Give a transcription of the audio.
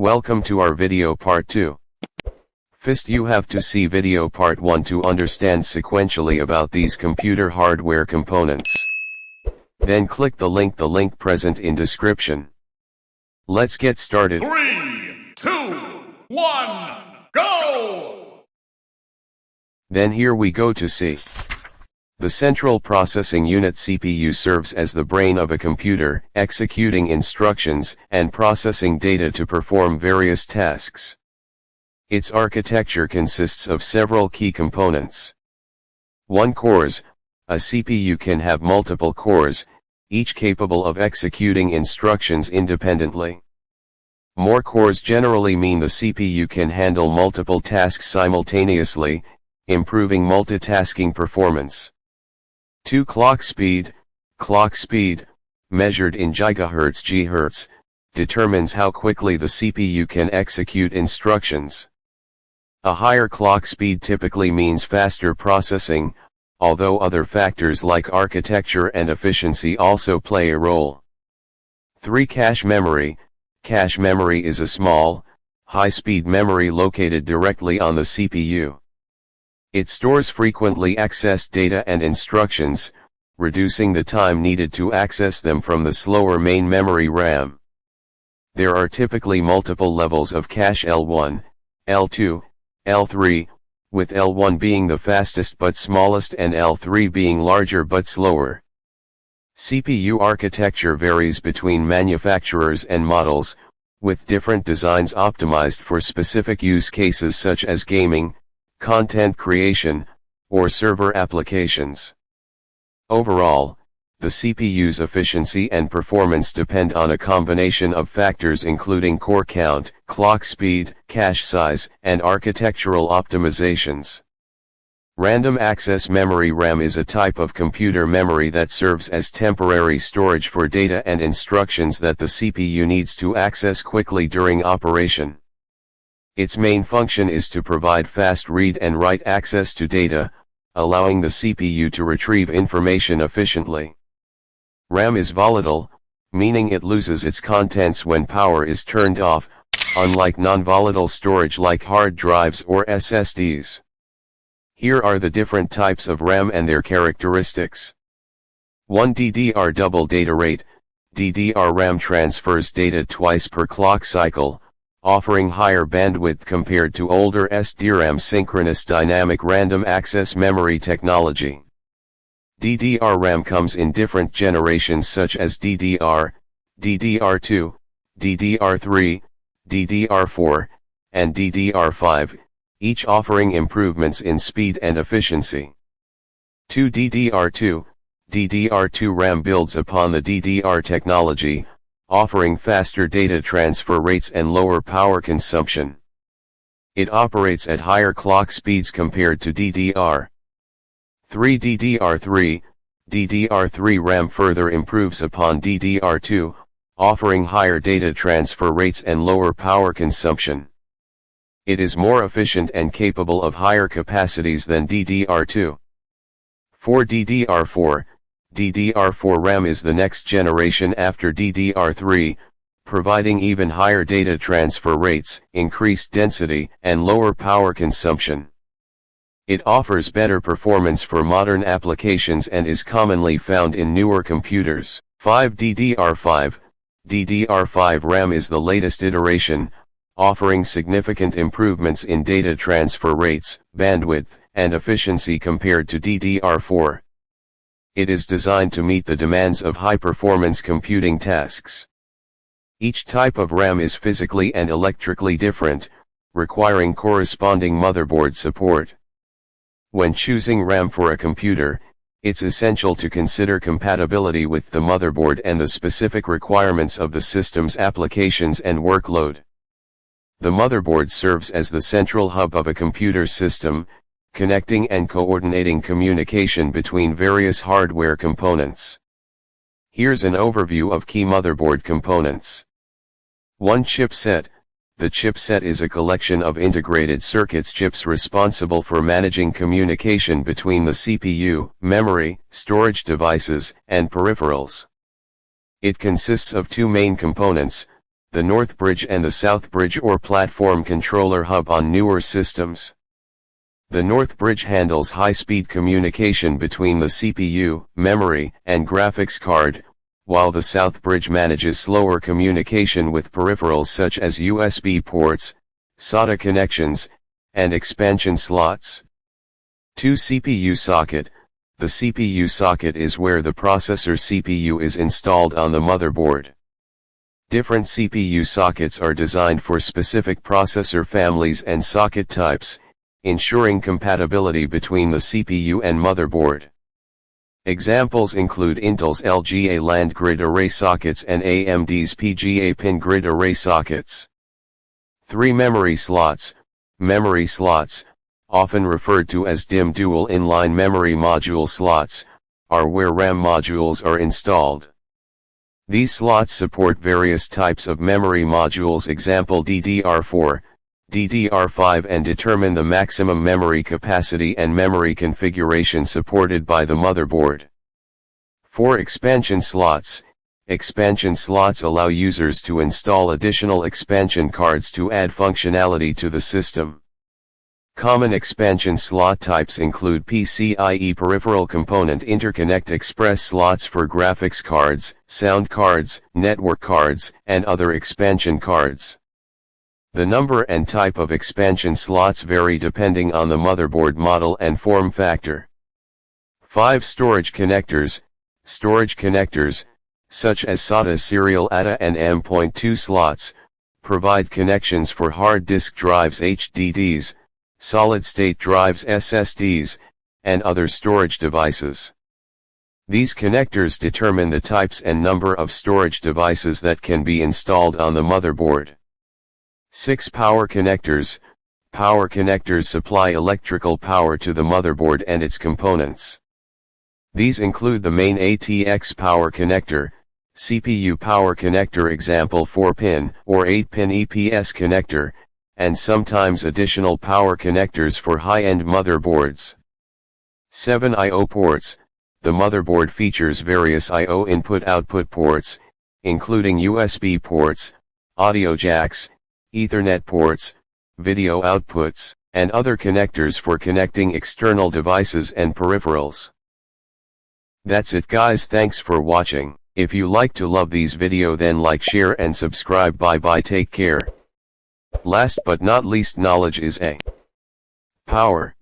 Welcome to our video part 2. First you have to see video part 1 to understand sequentially about these computer hardware components. Then click the link present in description. Let's get started. 3, 2, 1, go! Then here we go to see. The Central Processing Unit CPU serves as the brain of a computer, executing instructions and processing data to perform various tasks. Its architecture consists of several key components. 1. Cores. A CPU can have multiple cores, each capable of executing instructions independently. More cores generally mean the CPU can handle multiple tasks simultaneously, improving multitasking performance. 2. Clock speed. Clock speed, measured in GHz, determines how quickly the CPU can execute instructions. A higher clock speed typically means faster processing, although other factors like architecture and efficiency also play a role. 3. Cache memory. Cache memory is a small, high-speed memory located directly on the CPU. It stores frequently accessed data and instructions, reducing the time needed to access them from the slower main memory RAM. There are typically multiple levels of cache: L1, L2, L3, with L1 being the fastest but smallest and L3 being larger but slower. CPU architecture varies between manufacturers and models, with different designs optimized for specific use cases such as gaming, content creation, or server applications. Overall, the CPU's efficiency and performance depend on a combination of factors including core count, clock speed, cache size, and architectural optimizations. Random access memory RAM is a type of computer memory that serves as temporary storage for data and instructions that the CPU needs to access quickly during operation. Its main function is to provide fast read and write access to data, allowing the CPU to retrieve information efficiently. RAM is volatile, meaning it loses its contents when power is turned off, unlike non-volatile storage like hard drives or SSDs. Here are the different types of RAM and their characteristics. 1. DDR double data rate. DDR RAM transfers data twice per clock cycle, offering higher bandwidth compared to older SDRAM synchronous dynamic random access memory technology. DDR RAM comes in different generations such as DDR, DDR2, DDR3, DDR4, and DDR5, each offering improvements in speed and efficiency. 2. DDR2. DDR2 RAM builds upon the DDR technology, offering faster data transfer rates and lower power consumption. It operates at higher clock speeds compared to DDR. 3. DDR3. DDR3 RAM further improves upon DDR2, offering higher data transfer rates and lower power consumption. It is more efficient and capable of higher capacities than DDR2. 4. DDR4. DDR4 RAM is the next generation after DDR3, providing even higher data transfer rates, increased density, and lower power consumption. It offers better performance for modern applications and is commonly found in newer computers. 5. DDR5. DDR5 RAM is the latest iteration, offering significant improvements in data transfer rates, bandwidth, and efficiency compared to DDR4. It is designed to meet the demands of high-performance computing tasks. Each type of RAM is physically and electrically different, requiring corresponding motherboard support. When choosing RAM for a computer, it's essential to consider compatibility with the motherboard and the specific requirements of the system's applications and workload. The motherboard serves as the central hub of a computer system, connecting and coordinating communication between various hardware components. Here's an overview of key motherboard components. 1. Chipset. The chipset is a collection of integrated circuits chips responsible for managing communication between the CPU, memory, storage devices, and peripherals. It consists of two main components, the North Bridge and the South Bridge or Platform Controller Hub on newer systems. The North Bridge handles high-speed communication between the CPU, memory, and graphics card, while the South Bridge manages slower communication with peripherals such as USB ports, SATA connections, and expansion slots. 2. CPU socket. The CPU socket is where the processor CPU is installed on the motherboard. Different CPU sockets are designed for specific processor families and socket types, ensuring compatibility between the CPU and motherboard. Examples include Intel's LGA land grid array sockets and AMD's PGA pin grid array sockets. 3. Memory slots. Memory slots, often referred to as DIMM dual inline memory module slots, are where RAM modules are installed. These slots support various types of memory modules, example DDR4, DDR5, and determine the maximum memory capacity and memory configuration supported by the motherboard. 4. Expansion slots. Expansion slots allow users to install additional expansion cards to add functionality to the system. Common expansion slot types include PCIe peripheral component interconnect express slots for graphics cards, sound cards, network cards, and other expansion cards. The number and type of expansion slots vary depending on the motherboard model and form factor. 5. Storage connectors. Storage connectors, such as SATA serial ATA and M.2 slots, provide connections for hard disk drives HDDs, solid-state drives SSDs, and other storage devices. These connectors determine the types and number of storage devices that can be installed on the motherboard. 6. Power connectors. Power connectors supply electrical power to the motherboard and its components. These include the main ATX power connector, CPU power connector, example 4-pin or 8-pin EPS connector, and sometimes additional power connectors for high-end motherboards. 7. I/O ports. The motherboard features various I/O input-output ports, including USB ports, audio jacks, Ethernet ports, video outputs, and other connectors for connecting external devices and peripherals. That's it guys, thanks for watching. If you like to love these video then like, share and subscribe. Bye take care. Last but not least, knowledge is a power.